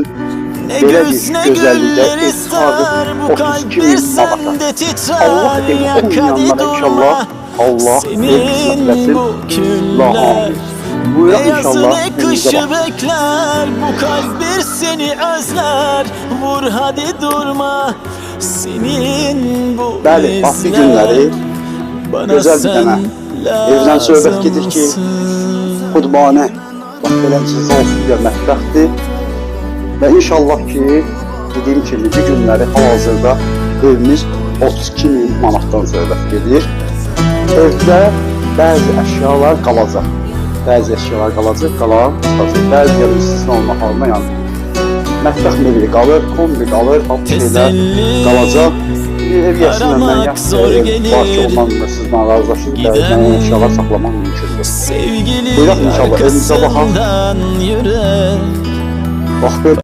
üçün Ne belə göz bir ne gözəllikdə güller ev ister, bu 32 kalp min bir manata. sende titrer. Allah evi Yak hadi olmayanlara inşallah durma, Allah ev kısmet senin versin. bu La küller. amin. Buyuraq Ne yazı inşallah ne önünüze kışı bak. bekler, bu kalp bir seni özler. Vur hadi durma, senin bu Bəli, bahtlı izler. günləri Bana gözəl bir dənə evdən söhbət gedir ki, xudmanə, bax beləncə zalsızca mətbəxdir və inşallah ki, dediyim kimi bu günləri hal-hazırda evimiz 32 min manatdan söhbət gedir. Evdə bəzi əşyalar qalacaq. Bəzi əşyalar qalacaq, qalan çıxacaq. Bəziləri istisna olma halına yəni. Mətbəx mebeli qalır, kombi qalır, alt şeylər qalacaq. Ev yəsindən mən yaxşı var ki, ondan sizdən razılaşır, bəzən əşyalar saxlamaq mümkündür. Buyuraq inşallah, evimizə baxaq. Bax,